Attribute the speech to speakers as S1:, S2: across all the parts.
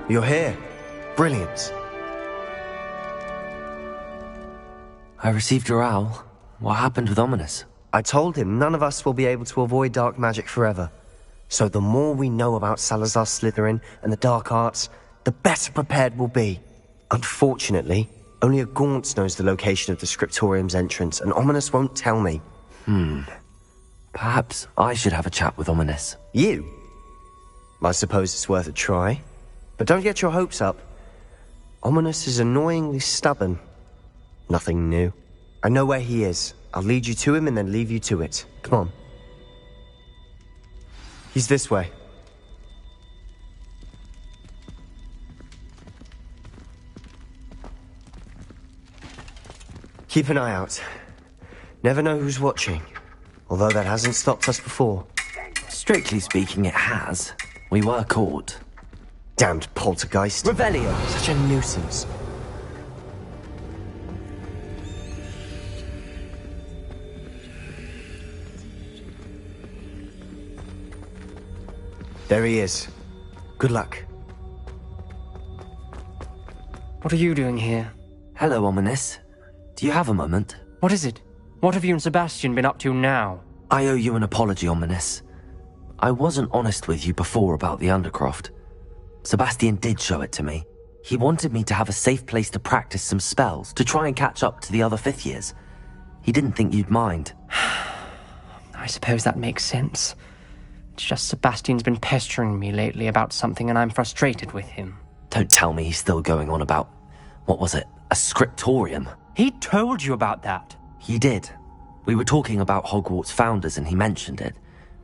S1: You're here. Brilliant.
S2: I received your owl. What happened with Ominous?
S1: I told him none of us will be able to avoid dark magic forever. So the more we know about Salazar Slytherin and the dark arts, the better prepared we'll be. Unfortunately, only a Gaunt knows the location of the Scriptorium's entrance, and Ominous won't tell me.
S2: Perhaps I should have a chat with Ominous.
S1: You? I suppose it's worth a try. But don't get your hopes up. Ominous is annoyingly stubborn. Nothing new. I know where he is. I'll lead you to him and then leave you to it. Come on. He's this way. Keep an eye out. Never know who's watching. Although that hasn't stopped us before.
S2: Strictly speaking, it has. We were caught.
S1: Damned poltergeist.
S2: Revelio!
S1: Such a nuisance. There he is. Good luck.
S3: What are you doing here?
S2: Hello, Ominous. Do you have a moment?
S3: What is it? What have you and Sebastian been up to now?
S2: I owe you an apology, Ominous. I wasn't honest with you before about the Undercroft. Sebastian did show it to me. He wanted me to have a safe place to practice some spells, to try and catch up to the other fifth years. He didn't think you'd mind.
S3: I suppose that makes sense. It's just Sebastian's been pestering me lately about something and I'm frustrated with him.
S2: Don't tell me he's still going on about, what was it, a scriptorium?
S3: He told you about that.
S2: He did. We were talking about Hogwarts founders and he mentioned it.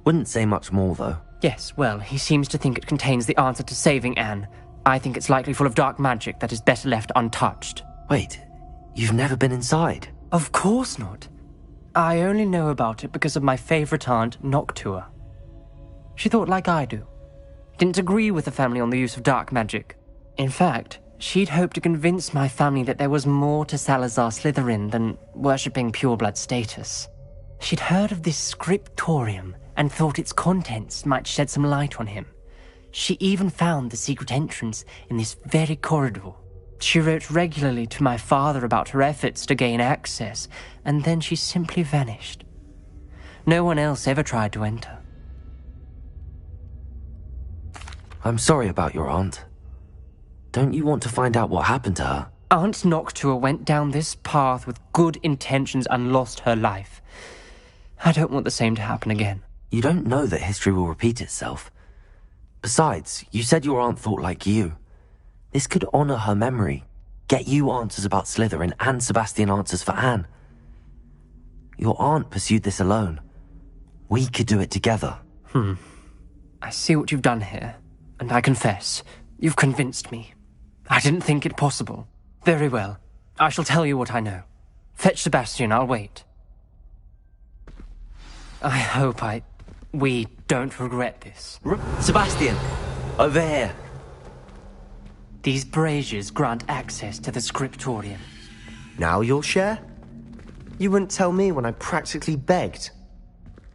S2: Wouldn't say much more, though.
S3: Yes, well, he seems to think it contains the answer to saving Anne. I think it's likely full of dark magic that is better left untouched.
S2: Wait, you've never been inside?
S3: Of course not. I only know about it because of my favorite aunt, Noctua. She thought like I do. Didn't agree with the family on the use of dark magic. In fact, she'd hoped to convince my family that there was more to Salazar Slytherin than worshipping pureblood status. She'd heard of this scriptorium and thought its contents might shed some light on him. She even found the secret entrance in this very corridor. She wrote regularly to my father about her efforts to gain access, and then she simply vanished. No one else ever tried to enter.
S2: I'm sorry about your aunt. Don't you want to find out what happened to her?
S3: Aunt Noctua went down this path with good intentions and lost her life. I don't want the same to happen again.
S2: You don't know that history will repeat itself. Besides, you said your aunt thought like you. This could honor her memory, get you answers about Slytherin and Sebastian answers for Anne. Your aunt pursued this alone. We could do it together.
S3: I see what you've done here, and I confess, you've convinced me. I didn't think it possible. Very well. I shall tell you what I know. Fetch Sebastian, I'll wait. I hope we don't regret this.
S2: Sebastian! Over here!
S3: These braziers grant access to the scriptorium.
S1: Now you'll share? You wouldn't tell me when I practically begged.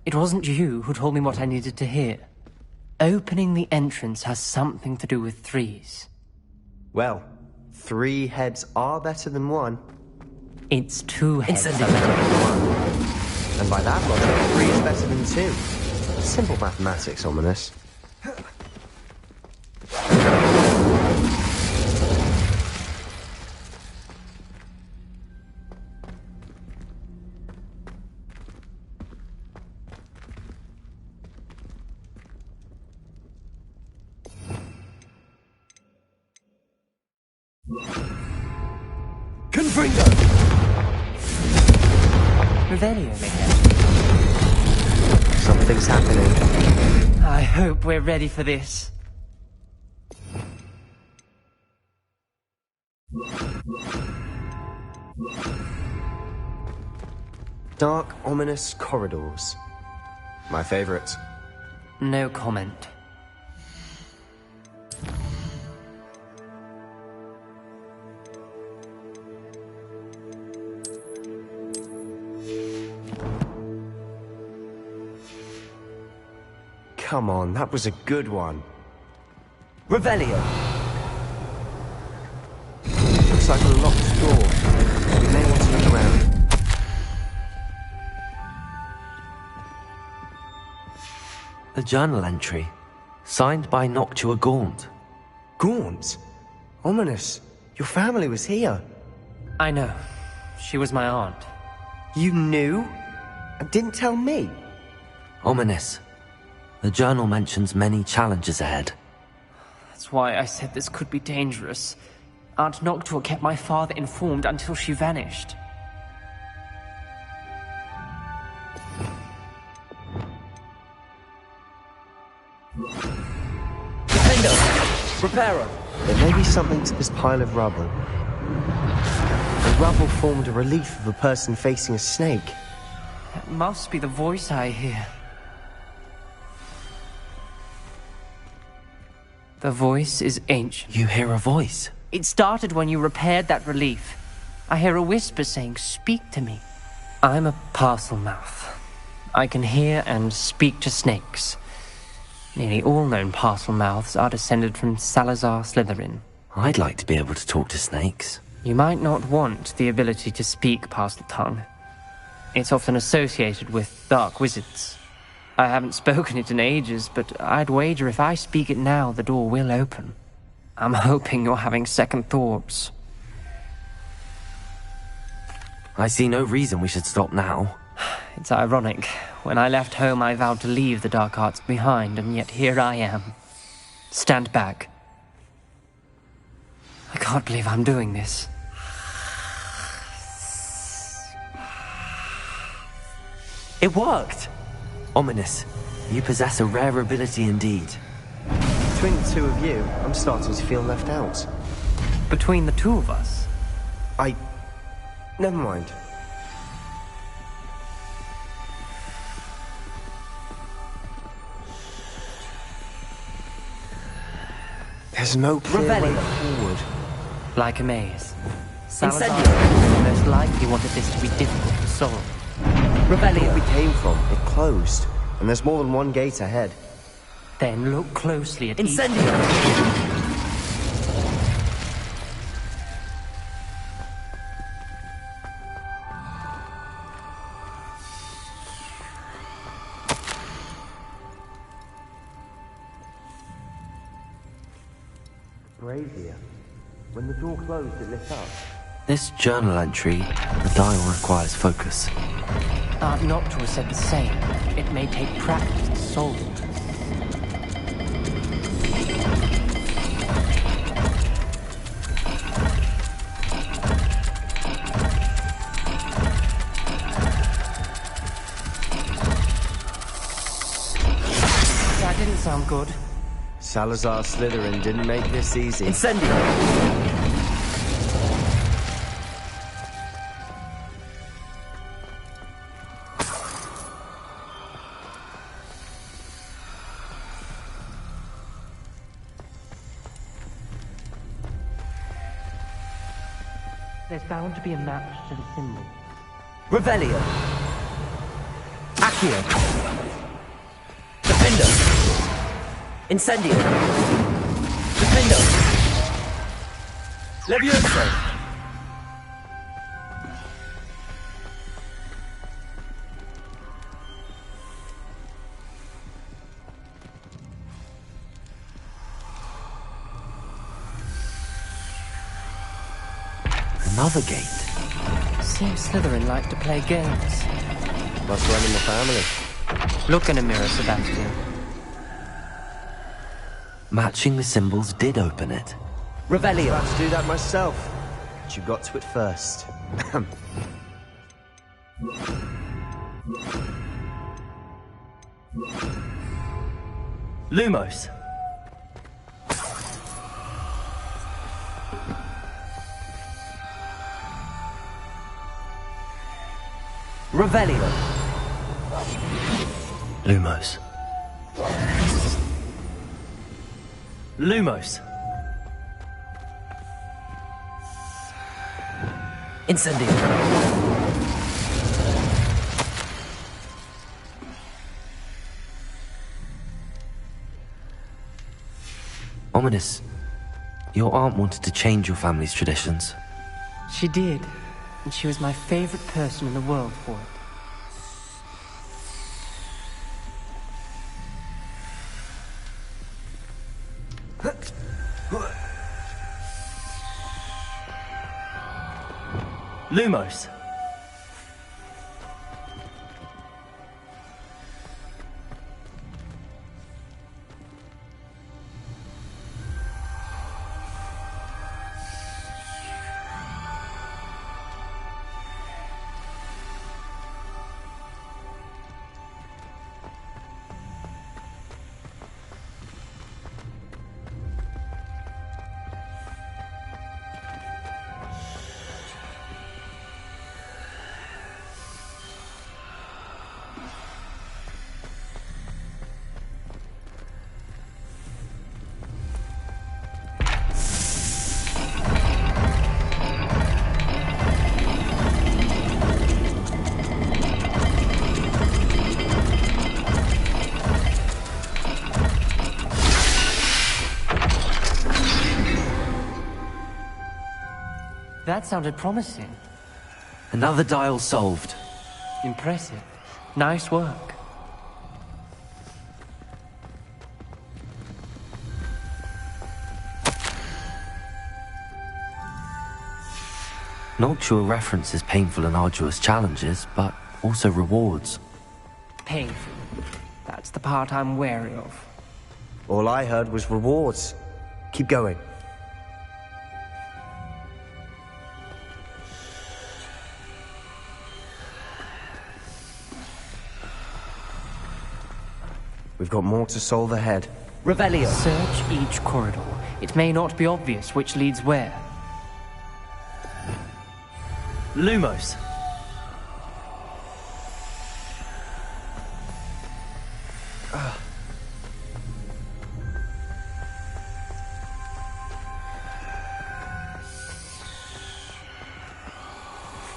S3: It wasn't you who told me what I needed to hear. Opening the entrance has something to do with threes.
S1: Well, 3 heads are better than 1.
S3: It's 2 heads.
S1: It's better than 1. And by that logic, 3 is better than 2. Simple mathematics, Ominous.
S2: Confringo!
S3: Revelio, maybe.
S1: Something's happening.
S3: I hope we're ready for this.
S1: Dark, ominous corridors. My favorite.
S3: No comment.
S1: Come on, that was a good one.
S2: Revelio!
S1: looks like a locked door. We may want to look around.
S2: A journal entry, signed by Noctua Gaunt.
S1: Gaunt? Ominous. Your family was here.
S3: I know. She was my aunt.
S1: You knew? And didn't tell me?
S2: Ominous. The journal mentions many challenges ahead.
S3: That's why I said this could be dangerous. Aunt Noctua kept my father informed until she vanished.
S2: Defender! Reparo!
S1: There may be something to this pile of rubble. The rubble formed a relief of a person facing a snake.
S3: That must be the voice I hear. The voice is ancient.
S2: You hear a voice?
S3: It started when you repaired that relief. I hear a whisper saying, "Speak to me." I'm a parcel mouth. I can hear and speak to snakes. Nearly all known parcel mouths are descended from Salazar Slytherin.
S2: I'd like to be able to talk to snakes.
S3: You might not want the ability to speak parcel tongue. It's often associated with dark wizards. I haven't spoken it in ages, but I'd wager if I speak it now, the door will open. I'm hoping you're having second thoughts.
S2: I see no reason we should stop now.
S3: It's ironic. When I left home, I vowed to leave the dark arts behind, and yet here I am. Stand back. I can't believe I'm doing this.
S2: It worked! Ominous, you possess a rare ability indeed.
S1: Between the two of you, I'm starting to feel left out.
S3: Between the two of us?
S1: Never mind. There's no clear way forward.
S3: Like a maze. Salazar most likely wanted this to be difficult to solve.
S1: Where we came from, it closed. And there's more than one gate ahead.
S3: Then look closely at
S2: Incendio!
S1: Brazier. When the door closed, it lit up.
S2: This journal entry, the dial requires focus.
S3: Aunt Noctua said the same. It may take practice to solve it. That didn't sound good.
S1: Salazar Slytherin didn't make this easy.
S2: Incendio!
S3: There's bound to be a match to the symbol.
S2: Revelio! Accio! Defender! Incendio! Defender! Levioso! Another gate.
S3: Seems Slytherin like to play games.
S1: Must run in the family.
S3: Look in a mirror, Sebastian.
S2: Matching the symbols did open it. Revelio!
S1: I had to do that myself. But you got to it first.
S2: Lumos! Revelio! Lumos. Lumos! Incendio!
S3: Ominous. Your aunt wanted to change your family's traditions. She did. And she was my favorite person in the world for it.
S2: Lumos!
S3: That sounded promising.
S2: Another dial solved.
S3: Impressive. Nice work.
S2: Noctua references painful and arduous challenges, but also rewards.
S3: Painful. That's the part I'm wary of.
S1: All I heard was rewards. Keep going. We've got more to solve ahead.
S2: Revelio!
S3: Search each corridor. It may not be obvious which leads where.
S2: Lumos!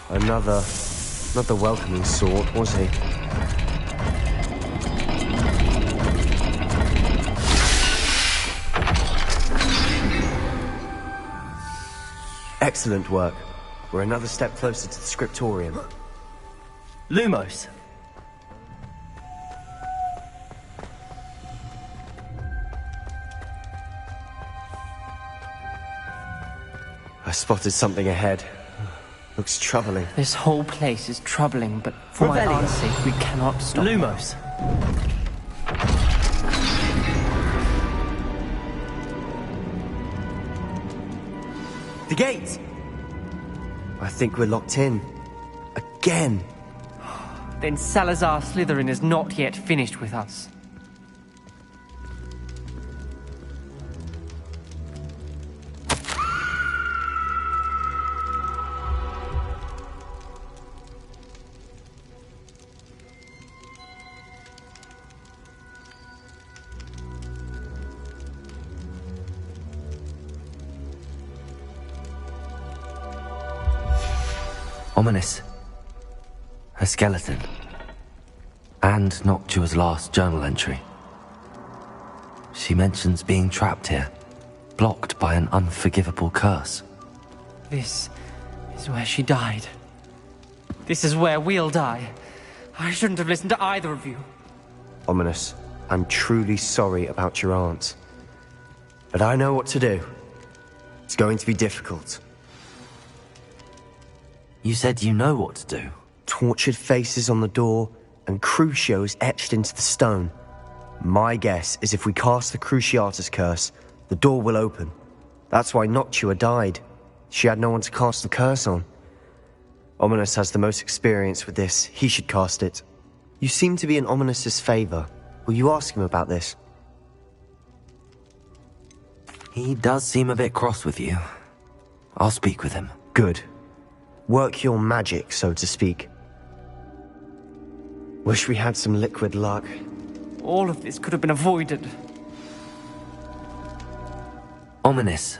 S1: Another welcoming sort, was he? Excellent work. We're another step closer to the scriptorium.
S2: Lumos!
S1: I spotted something ahead. Looks troubling.
S3: This whole place is troubling, but for my aunt's sake, we cannot stop.
S2: Lumos!
S1: The gate! I think we're locked in. Again!
S3: Then Salazar Slytherin is not yet finished with us.
S2: Ominous. A skeleton. And Noctua's last journal entry. She mentions being trapped here, blocked by an unforgivable curse.
S3: This is where she died. This is where we'll die. I shouldn't have listened to either of you.
S1: Ominous, I'm truly sorry about your aunt. But I know what to do. It's going to be difficult.
S2: You said you know what to do.
S1: Tortured faces on the door and Crucios etched into the stone. My guess is if we cast the Cruciatus curse, the door will open. That's why Noctua died. She had no one to cast the curse on. Ominous has the most experience with this. He should cast it. You seem to be in Ominous's favor. Will you ask him about this?
S2: He does seem a bit cross with you. I'll speak with him.
S1: Good. Work your magic, so to speak. Wish we had some liquid luck.
S3: All of this could have been avoided.
S2: Ominous.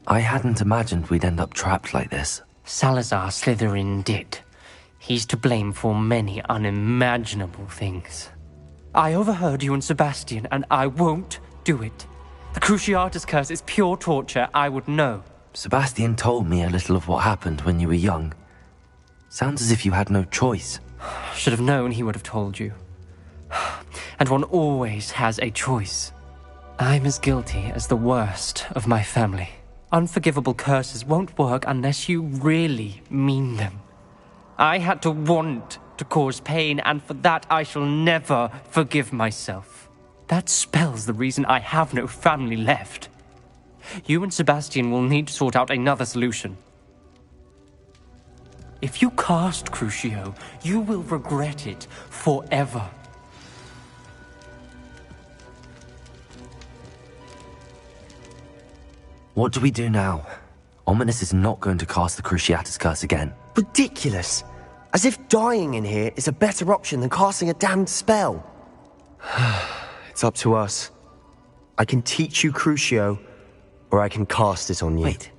S2: I hadn't imagined we'd end up trapped like this.
S3: Salazar Slytherin did. He's to blame for many unimaginable things. I overheard you and Sebastian, and I won't do it. The Cruciatus curse is pure torture, I would know.
S2: Sebastian told me a little of what happened when you were young. Sounds as if you had no choice.
S3: Should have known he would have told you. And one always has a choice. I'm as guilty as the worst of my family. Unforgivable curses won't work unless you really mean them. I had to want to cause pain, and for that I shall never forgive myself. That spells the reason I have no family left. You and Sebastian will need to sort out another solution. If you cast Crucio, you will regret it forever.
S2: What do we do now? Ominous is not going to cast the Cruciatus Curse again.
S1: Ridiculous! As if dying in here is a better option than casting a damned spell. It's up to us. I can teach you Crucio, or I can cast it on you.
S2: Wait,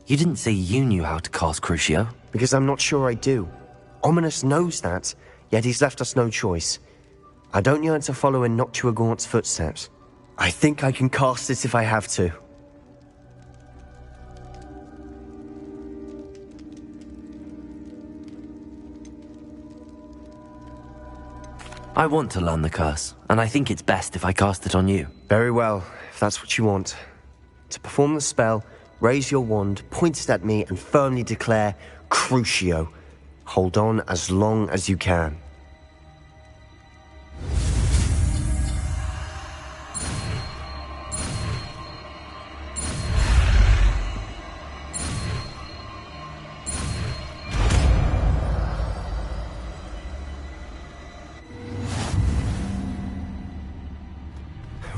S2: you didn't say you knew how to cast Crucio?
S1: Because I'm not sure I do. Ominous knows that, yet he's left us no choice. I don't yearn to follow in Noctua Gaunt's footsteps. I think I can cast it if I have to.
S2: I want to learn the curse, and I think it's best if I cast it on you.
S1: Very well, if that's what you want. To perform the spell, raise your wand, point it at me, and firmly declare, Crucio. Hold on as long as you can.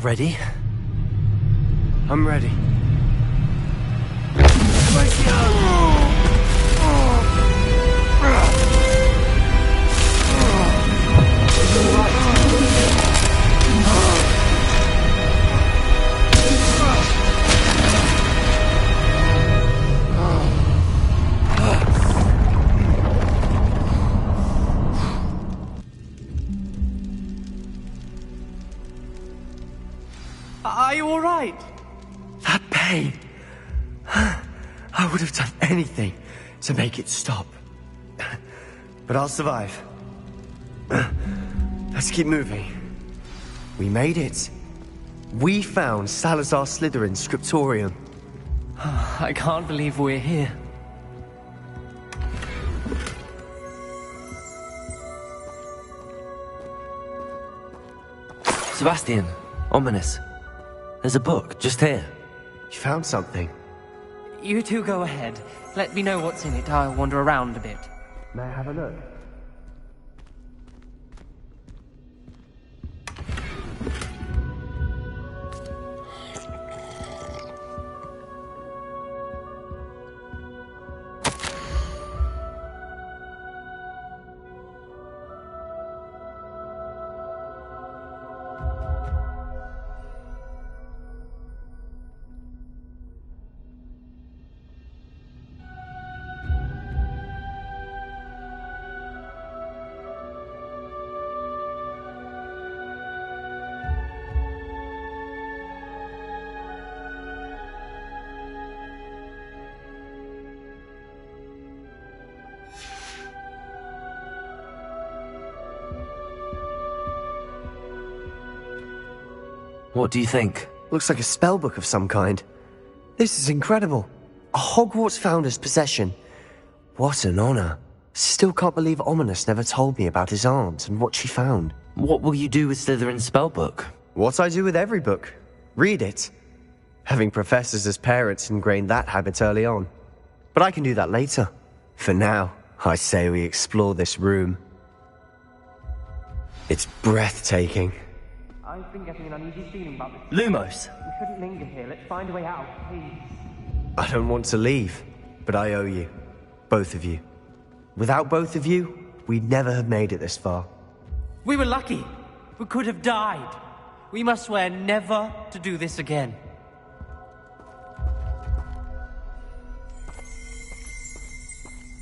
S2: Ready?
S1: I'm ready.
S3: Are you all right?
S1: That pain. I would have done anything to make it stop. But I'll survive. Let's keep moving. We made it. We found Salazar Slytherin's scriptorium.
S3: I can't believe we're here.
S2: Sebastian, Ominous. There's a book just here.
S1: You found something.
S3: You two go ahead. Let me know what's in it. I'll wander around a bit.
S1: May I have a look?
S2: What do you think?
S1: Looks like a spellbook of some kind. This is incredible. A Hogwarts founder's possession. What an honor. Still can't believe Ominous never told me about his aunt and what she found.
S2: What will you do with Slytherin's spellbook?
S1: What I do with every book. Read it. Having professors as parents ingrained that habit early on. But I can do that later. For now, I say we explore this room. It's breathtaking.
S3: I've been getting an uneasy feeling about this.
S2: Lumos!
S3: We shouldn't linger here. Let's find a way out, please.
S1: I don't want to leave, but I owe you. Both of you. Without both of you, we'd never have made it this far.
S3: We were lucky. We could have died. We must swear never to do this again.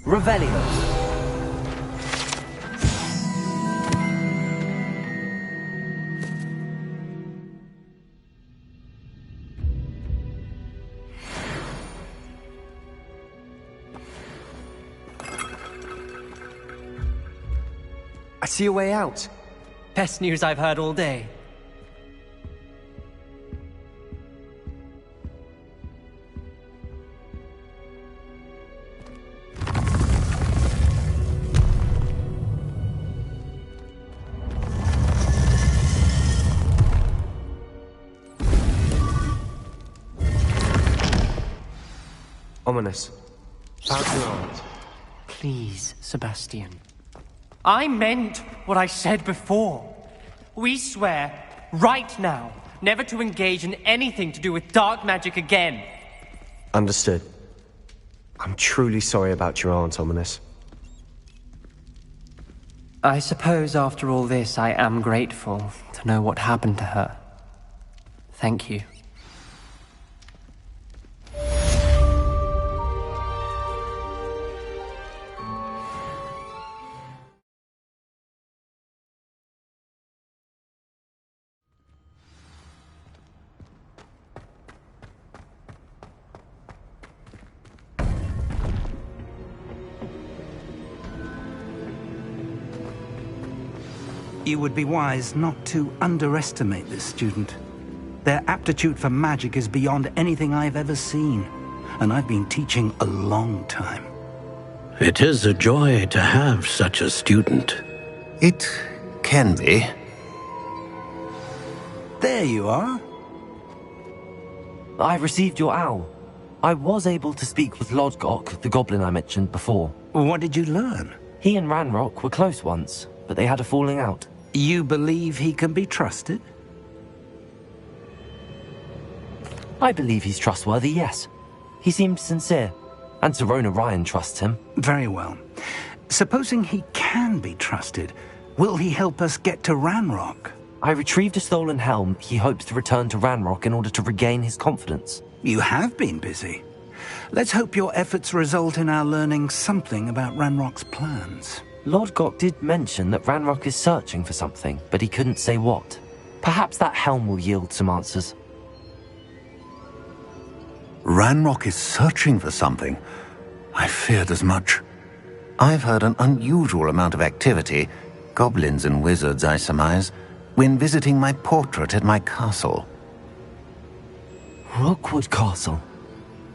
S2: Revelio!
S1: see a way out.
S3: Best news I've heard all day.
S1: Ominous. About your aunt.
S3: Please, Sebastian. I meant what I said before. We swear, right now, never to engage in anything to do with dark magic again.
S1: Understood. I'm truly sorry about your aunt, Ominous.
S3: I suppose after all this, I am grateful to know what happened to her. Thank you.
S4: You would be wise not to underestimate this student. Their aptitude for magic is beyond anything I've ever seen, and I've been teaching a long time.
S5: It is a joy to have such a student.
S6: It can be.
S4: There you are.
S2: I received your owl. I was able to speak with Lodgok, the goblin I mentioned before.
S4: What did you learn?
S2: He and Ranrock were close once, but they had a falling out.
S4: You believe he can be trusted?
S2: I believe he's trustworthy, yes. He seemed sincere, and Serona Ryan trusts him.
S4: Very well. Supposing he can be trusted, will he help us get to Ranrock?
S2: I retrieved a stolen helm he hopes to return to Ranrock in order to regain his confidence.
S4: You have been busy. Let's hope your efforts result in our learning something about Ranrock's plans.
S2: Lodgok did mention that Ranrock is searching for something, but he couldn't say what. Perhaps that helm will yield some answers.
S6: Ranrock is searching for something. I feared as much. I've heard an unusual amount of activity, goblins and wizards, I surmise, when visiting my portrait at my castle.
S2: Rookwood Castle?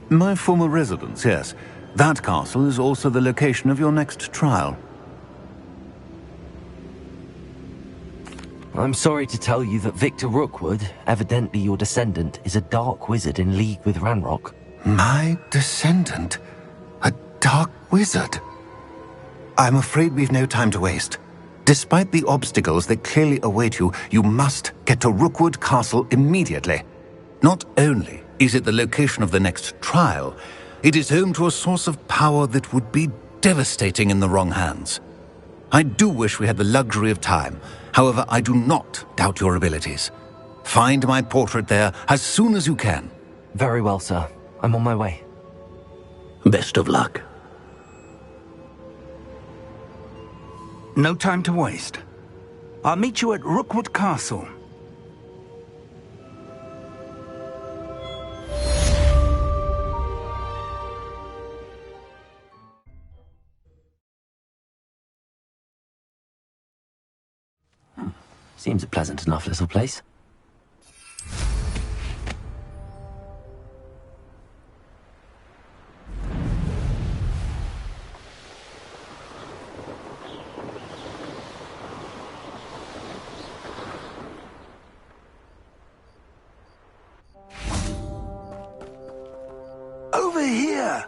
S6: My former residence, yes. That castle is also the location of your next trial.
S2: I'm sorry to tell you that Victor Rookwood, evidently your descendant, is a dark wizard in league with Ranrock.
S6: My descendant? A dark wizard? I'm afraid we've no time to waste. Despite the obstacles that clearly await you, you must get to Rookwood Castle immediately. Not only is it the location of the next trial, it is home to a source of power that would be devastating in the wrong hands. I do wish we had the luxury of time. However, I do not doubt your abilities. Find my portrait there as soon as you can.
S2: Very well, sir. I'm on my way.
S5: Best of luck.
S4: No time to waste. I'll meet you at Rookwood Castle.
S2: Seems a pleasant enough little place.
S4: Over here!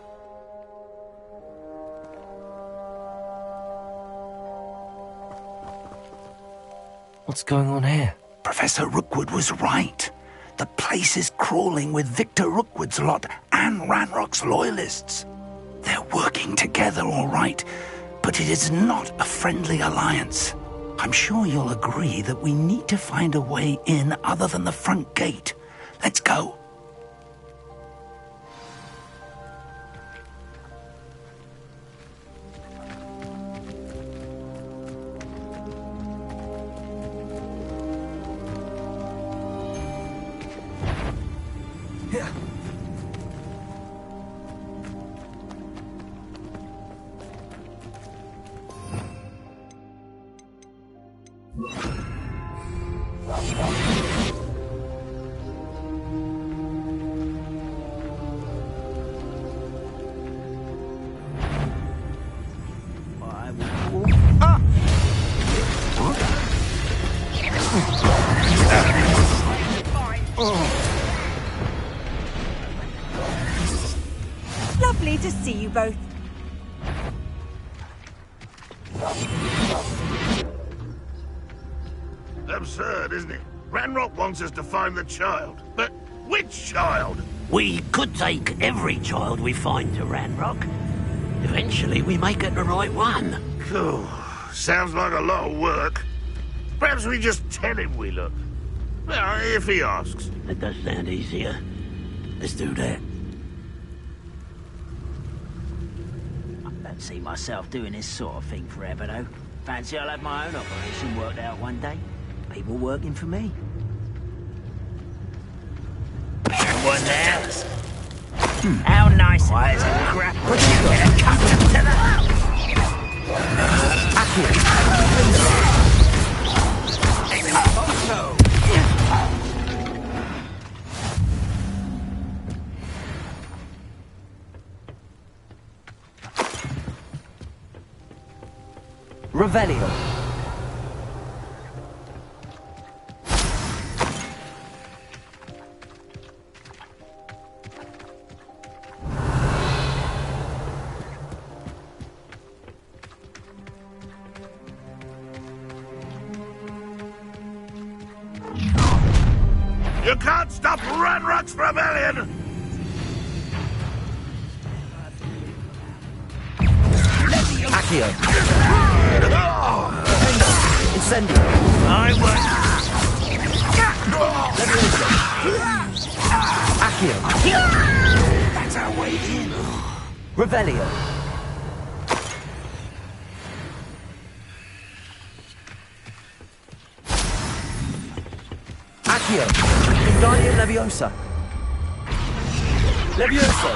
S2: What's going on here?
S4: Professor Rookwood was right. The place is crawling with Victor Rookwood's lot and Ranrock's loyalists. They're working together, all right, but it is not a friendly alliance. I'm sure you'll agree that we need to find a way in other than the front gate. Let's go.
S7: Lovely to see you both.
S8: Absurd, isn't it? Ranrock wants us to find the child. But which child?
S5: We could take every child we find to Ranrock. Eventually, we may get the right one.
S8: Cool. Sounds like a lot of work. Perhaps we just tell him we look. Well, if he asks.
S5: That does sound easier. Let's do that.
S9: I don't see myself doing this sort of thing forever, though. Fancy I'll have my own operation worked out one day. People working for me. One there. How nice it is to grab a cut to the...
S2: Revelio.
S8: You can't stop Ranrock's rebellion!
S2: Accio. Incendio.
S8: I won't.
S2: Accio.
S4: That's our way in.
S2: Revelio. Accio. Wingardium Leviosa. Levioso.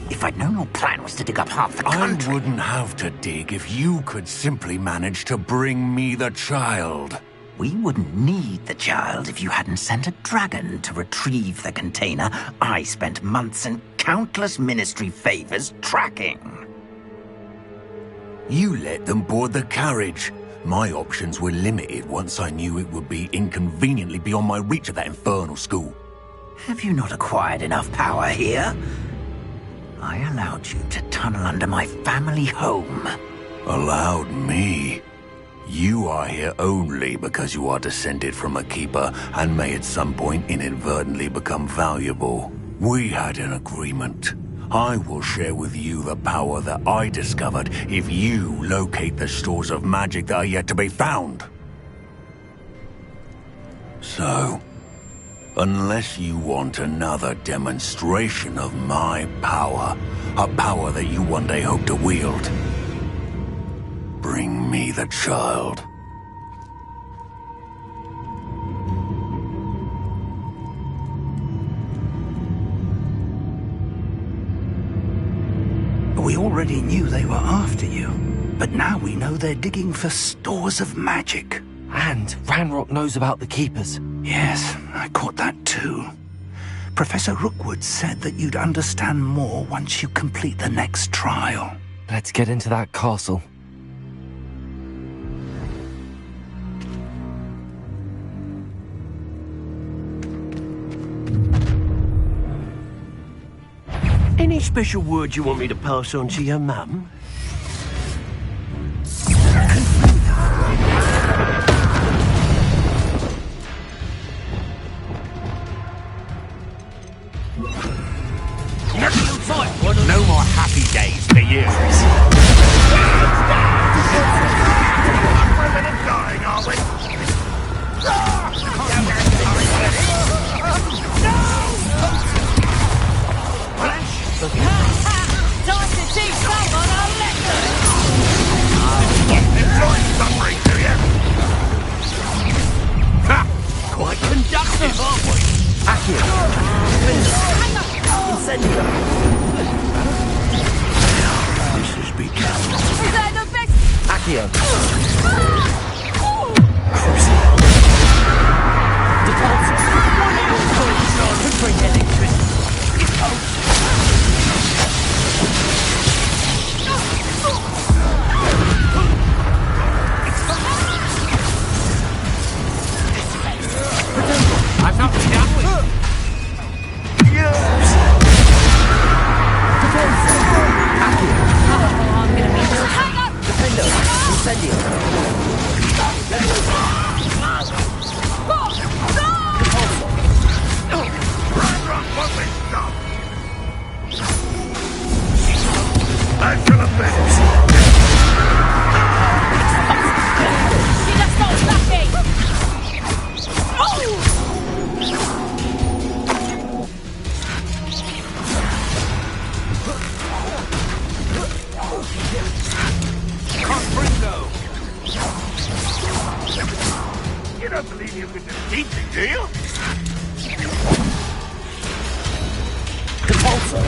S4: If I'd known your plan was to dig up half the
S6: I
S4: country...
S6: wouldn't have to dig if you could simply manage to bring me the child.
S4: We wouldn't need the child if you hadn't sent a dragon to retrieve the container I spent months and countless ministry favors tracking.
S6: You let them board the carriage. My options were limited once I knew it would be inconveniently beyond my reach at that infernal school.
S4: Have you not acquired enough power here? I allowed you to tunnel under my family home.
S6: Allowed me? You are here only because you are descended from a keeper and may at some point inadvertently become valuable. We had an agreement. I will share with you the power that I discovered if you locate the stores of magic that are yet to be found. So, unless you want another demonstration of my power, a power that you one day hope to wield, bring me the child.
S4: We already knew they were after you, but now we know they're digging for stores of magic.
S2: And Ranrock knows about the Keepers.
S4: Yes, I caught that too. Professor Rookwood said that you'd understand more once you complete the next trial.
S2: Let's get into that castle.
S5: Any special word you want me to pass on to your mum?
S4: No more happy days for you.
S8: We're gonna dying, are we?
S7: Time to teach someone a lesson!
S8: Enjoy suffering, do you?
S5: Ha! Quite conductive, aren't we?
S2: Accio.
S7: Hang
S2: Incendio!
S4: This has become...
S7: They're the best!
S2: Accio! Defense! Bring electricity!
S5: I've not been done with.
S2: Defendo! Incendio!
S8: Ranrock won't be stopped! Back to the bench!
S7: She just not lucky! Oh!
S8: You don't believe you can defeat me, do you?
S2: Compulso!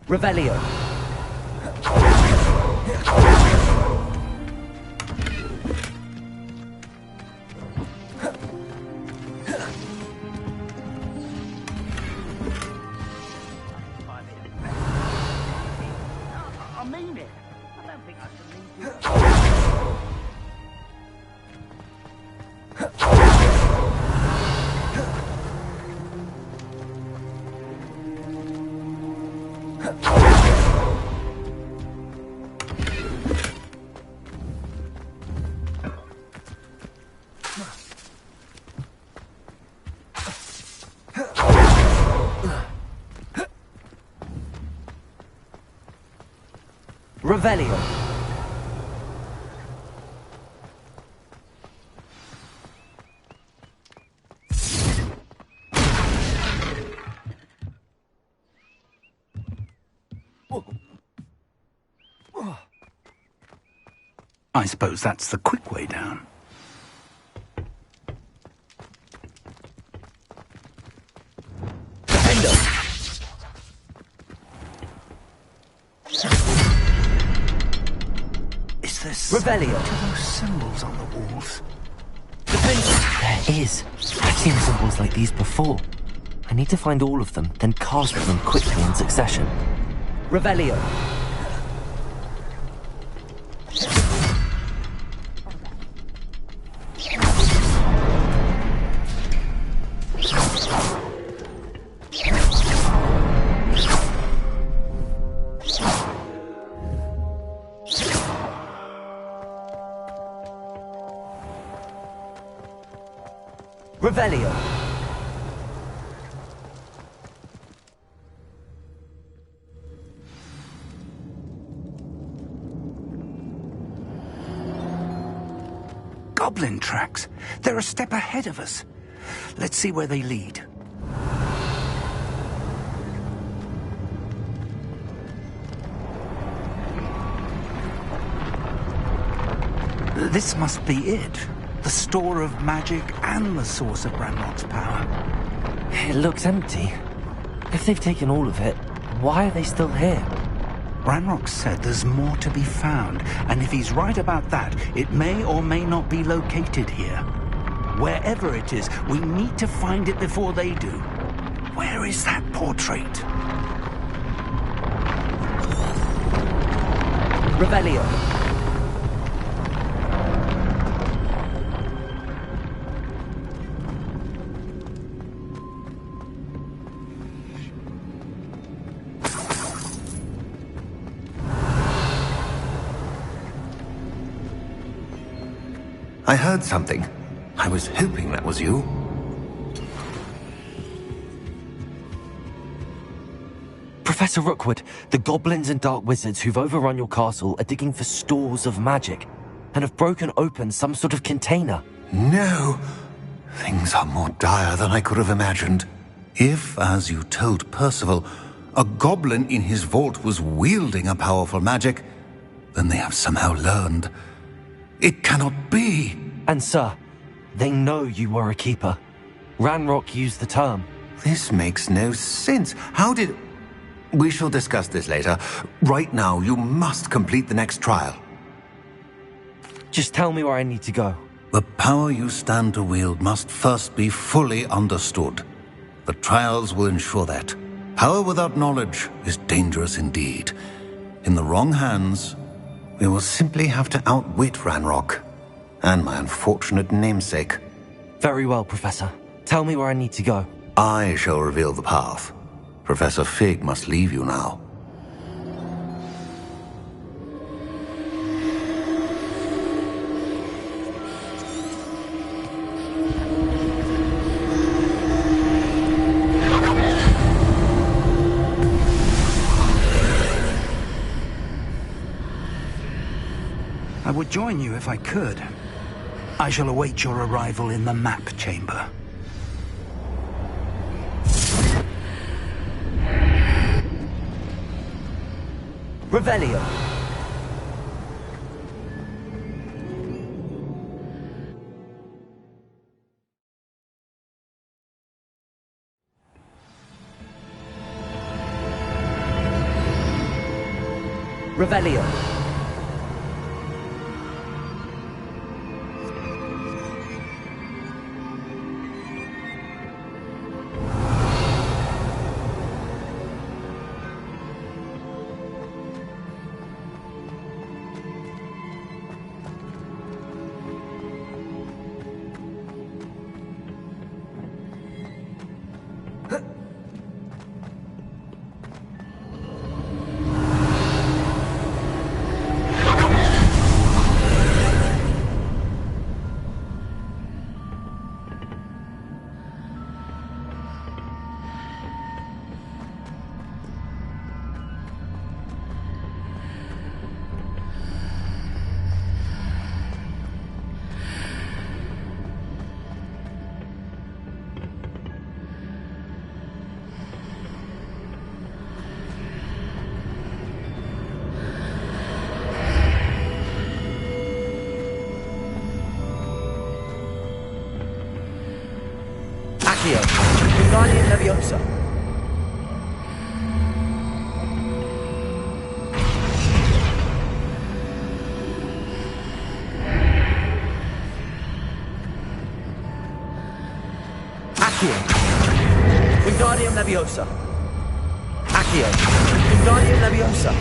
S2: Revelio!
S9: I mean it. I don't think I should leave you.
S2: Revelio!
S4: I suppose that's the quick way down. Is this...
S2: Revelio!
S4: Are those symbols on the walls?
S2: There is. I've seen symbols like these before. I need to find all of them, then cast them quickly in succession. Revelio! Revelio!
S4: Goblin tracks. They're a step ahead of us. Let's see where they lead. This must be it. The store of magic and the source of Ranrock's power.
S2: It looks empty. If they've taken all of it, why are they still here?
S4: Ranrock said there's more to be found, and if he's right about that, it may or may not be located here. Wherever it is, we need to find it before they do. Where is that portrait?
S2: Revelio!
S6: I heard something. I was hoping that was you.
S2: Professor Rookwood, the goblins and dark wizards who've overrun your castle are digging for stores of magic and have broken open some sort of container.
S6: No! Things are more dire than I could have imagined. If, as you told Percival, a goblin in his vault was wielding a powerful magic, then they have somehow learned. It cannot be.
S2: And sir, they know you were a keeper. Ranrock used the term.
S6: This makes no sense. How did... We shall discuss this later. Right now, you must complete the next trial.
S2: Just tell me where I need to go.
S6: The power you stand to wield must first be fully understood. The trials will ensure that. Power without knowledge is dangerous indeed. In the wrong hands, we will simply have to outwit Ranrock and my unfortunate namesake.
S2: Very well, Professor. Tell me where I need to go.
S6: I shall reveal the path. Professor Fig must leave you now.
S4: I would join you if I could. I shall await your arrival in the map chamber.
S2: Revelio. Revelio. Guardian Leviosa. Accio. Wingardium Leviosa. Accio. Wingardium Leviosa.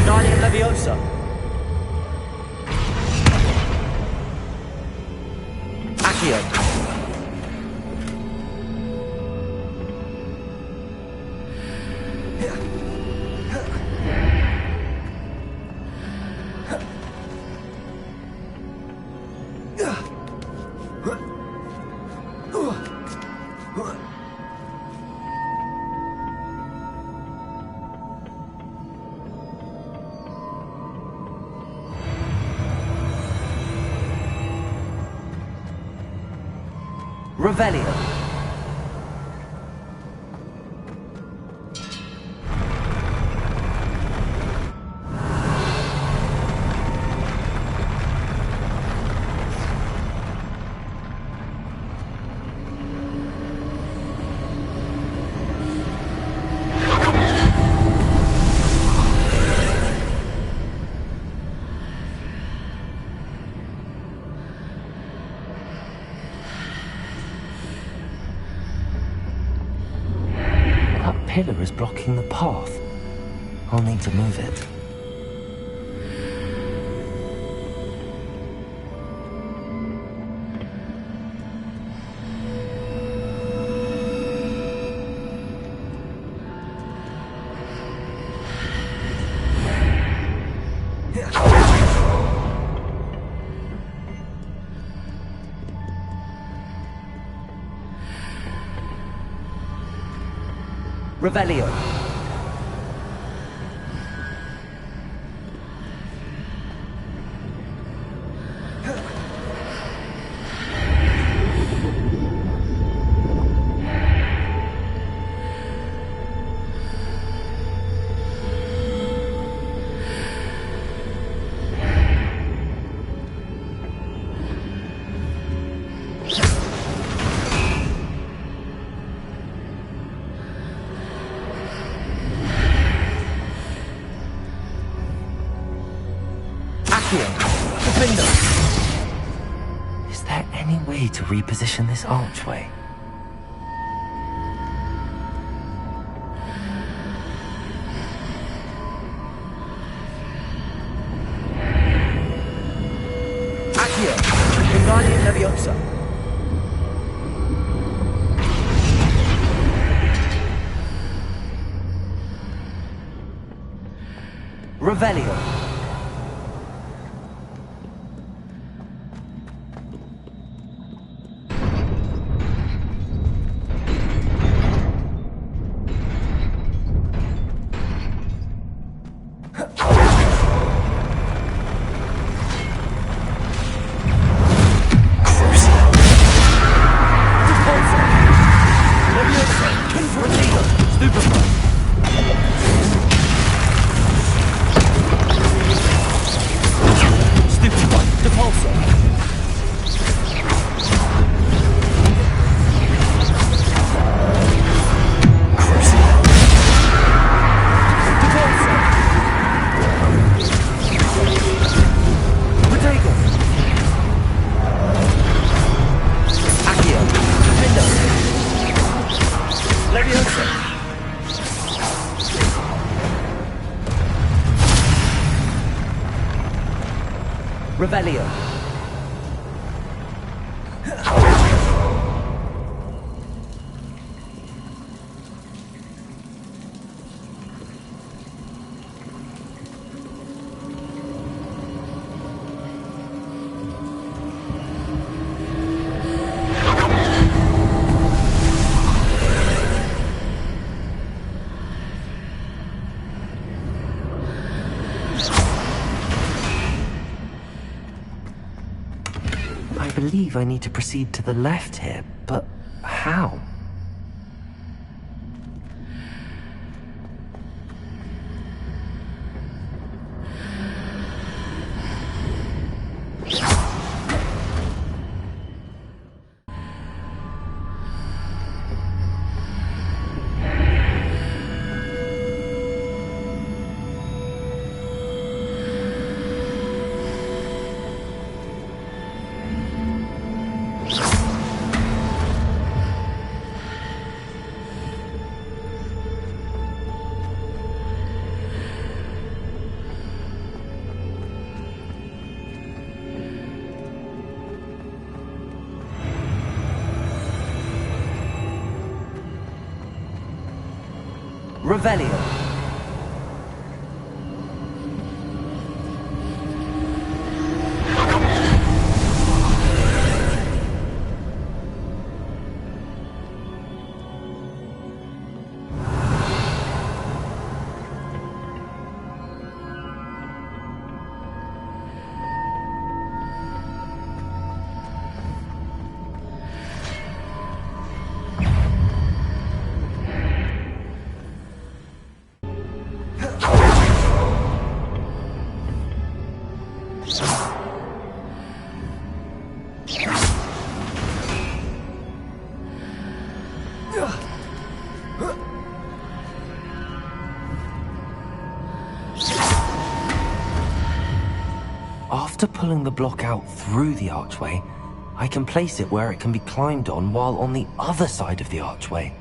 S2: Wingardium Leviosa. Accio. Revelio. Pillar is blocking the path. I'll need to move it. Revelio. way to reposition this archway?
S10: Accio! Wingardium Leviosa! Revelio! Revelio.
S2: I believe I need to proceed to the left here, but how? Revelio. After pulling the block out through the archway, I can place it where it can be climbed on while on the other side of the archway.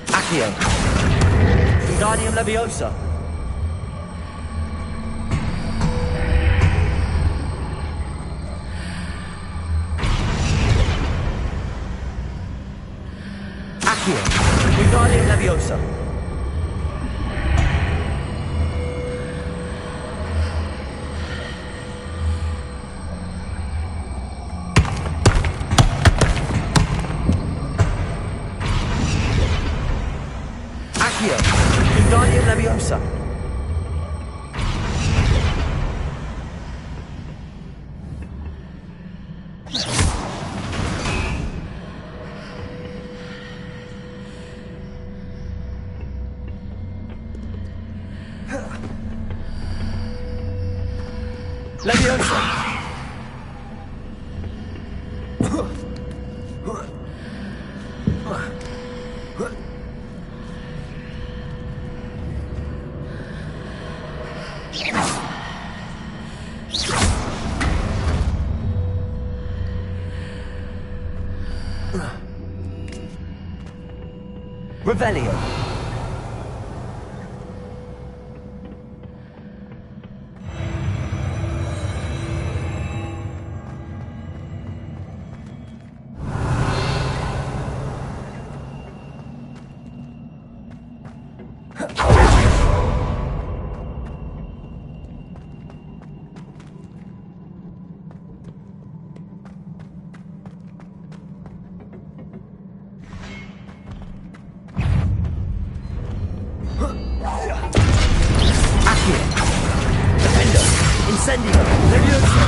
S10: Accio! Wingardium Leviosa! Accio! Wingardium Leviosa! Accio! Wingardium Leviosa! Leviosa! Revelio. Incendio! Leviosa!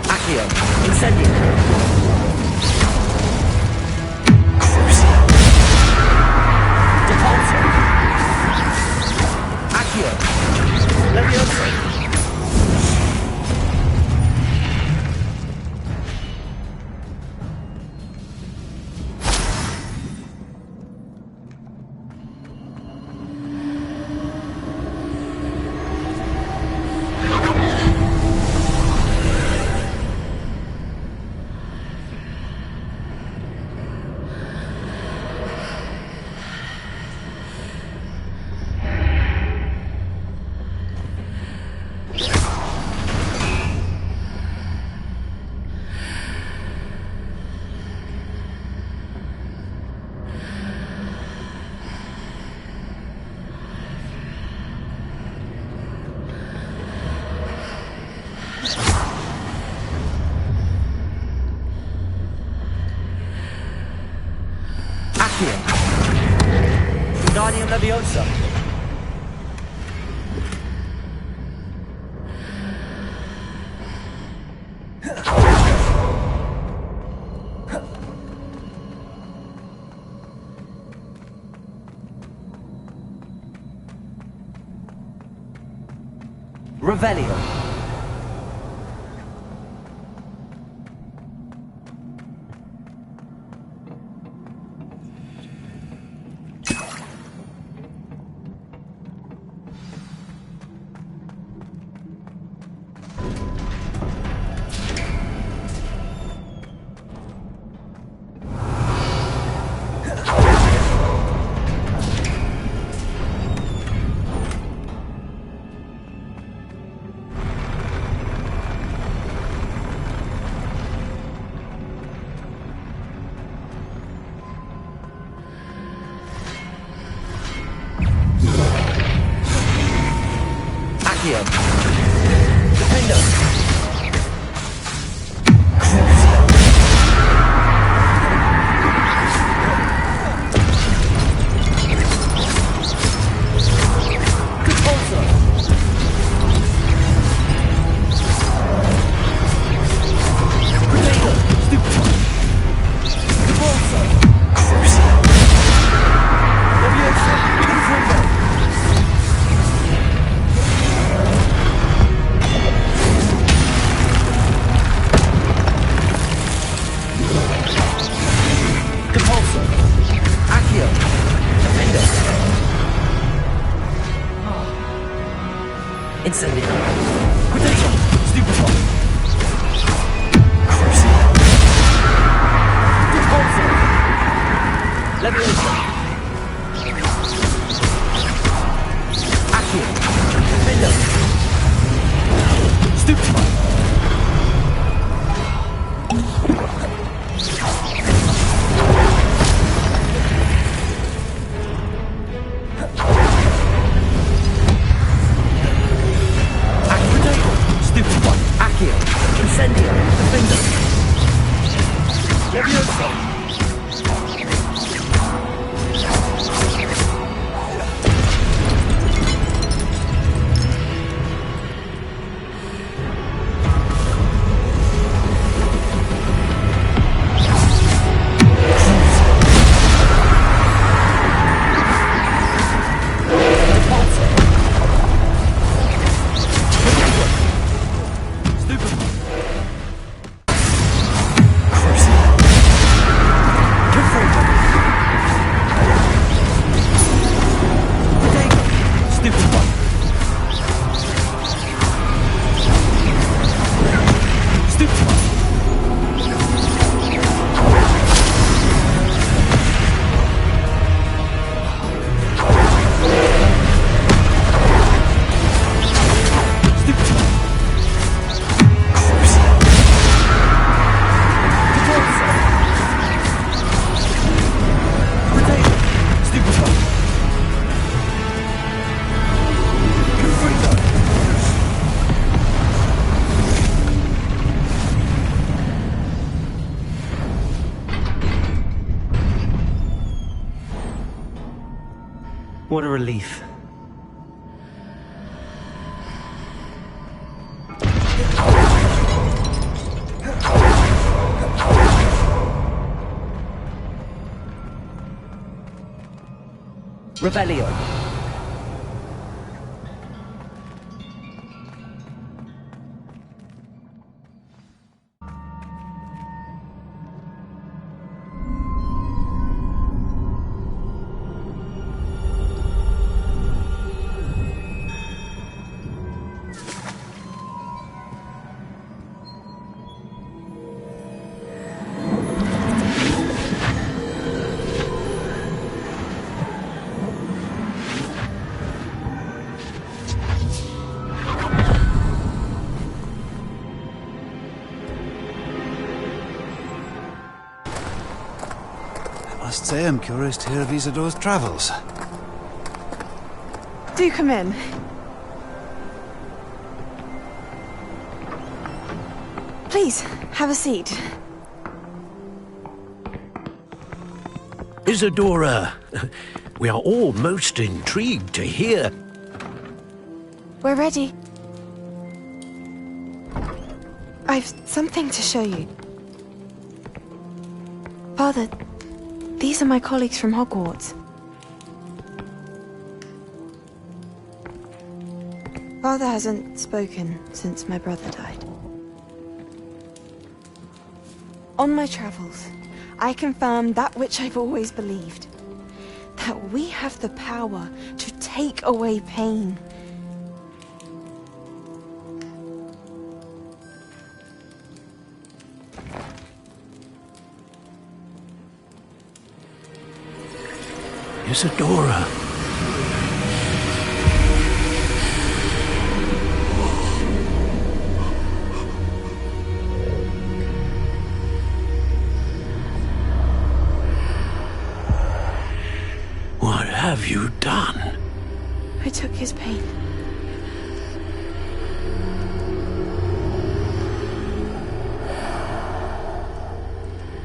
S10: Accio! Incendio! Depulso! Accio! Leviosa! Wingardium Leviosa. Revelio. Defender! Incendio. Quitato. Stupefy. Depulso. Leviosa. Accio. Defender. Stupefy. Incendio! Defender! Leviosa!
S2: What a relief.
S10: Revelio.
S6: I must say I'm curious to hear of Isidore's travels.
S11: Do come in. Please, have a seat.
S5: Isadora, we are all most intrigued to hear.
S11: We're ready. I've something to show you. Father, these are my colleagues from Hogwarts. Father hasn't spoken since my brother died. On my travels, I confirmed that which I've always believed. That we have the power to take away pain.
S5: Isadora. What have you done?
S11: I took his pain.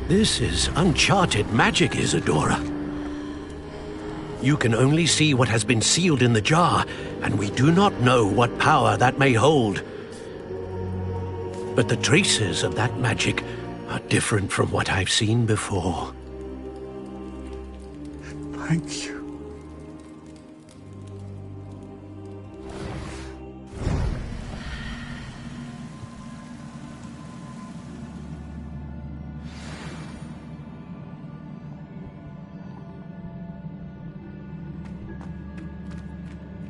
S5: This is uncharted magic, Isadora. You can only see what has been sealed in the jar, and we do not know what power that may hold. But the traces of that magic are different from what I've seen before.
S6: Thank you.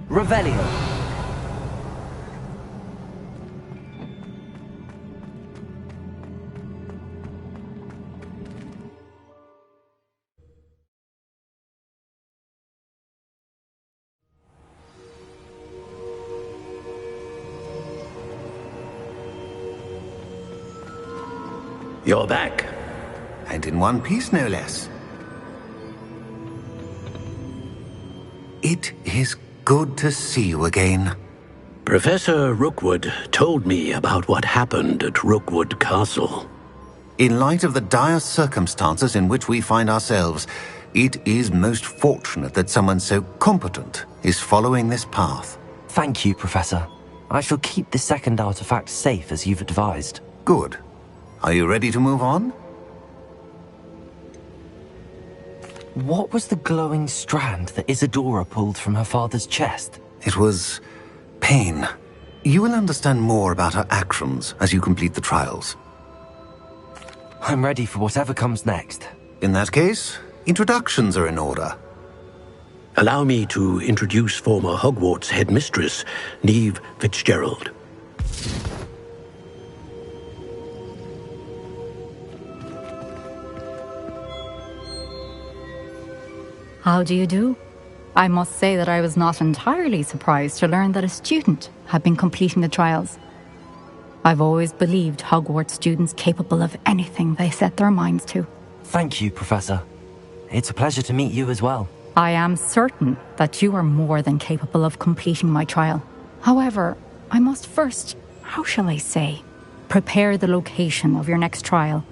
S10: Revelio.
S5: You're back.
S6: And in one piece, no less. It is good to see you again.
S5: Professor Rookwood told me about what happened at Rookwood Castle.
S6: In light of the dire circumstances in which we find ourselves, it is most fortunate that someone so competent is following this path.
S2: Thank you, Professor. I shall keep the second artifact safe as you've advised.
S6: Good. Are you ready to move on?
S2: What was the glowing strand that Isadora pulled from her father's chest?
S6: It was pain. You will understand more about her actions as you complete the trials.
S2: I'm ready for whatever comes next.
S6: In that case, introductions are in order.
S5: Allow me to introduce former Hogwarts headmistress, Neve Fitzgerald.
S12: How do you do? I must say that I was not entirely surprised to learn that a student had been completing the trials. I've always believed Hogwarts students capable of anything they set their minds to.
S2: Thank you, Professor. It's a pleasure to meet you as well.
S12: I am certain that you are more than capable of completing my trial. However, I must first, how shall I say, prepare the location of your next trial.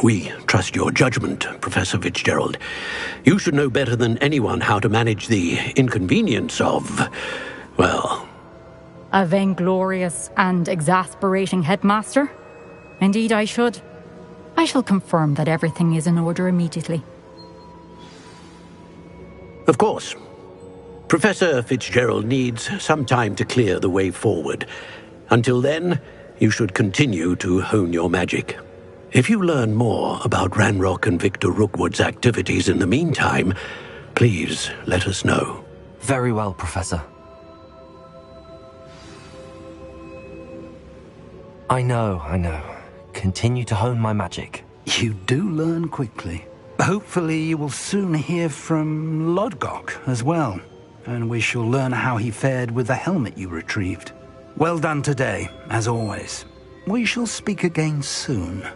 S5: We trust your judgment, Professor Fitzgerald. You should know better than anyone how to manage the inconvenience of, well...
S12: A vainglorious and exasperating headmaster? Indeed I should. I shall confirm that everything is in order immediately.
S5: Of course. Professor Fitzgerald needs some time to clear the way forward. Until then, you should continue to hone your magic. If you learn more about Ranrock and Victor Rookwood's activities in the meantime, please let us know.
S2: Very well, Professor. I know. Continue to hone my magic.
S4: You do learn quickly. Hopefully you will soon hear from Lodgok as well, and we shall learn how he fared with the helmet you retrieved. Well done today, as always. We shall speak again soon.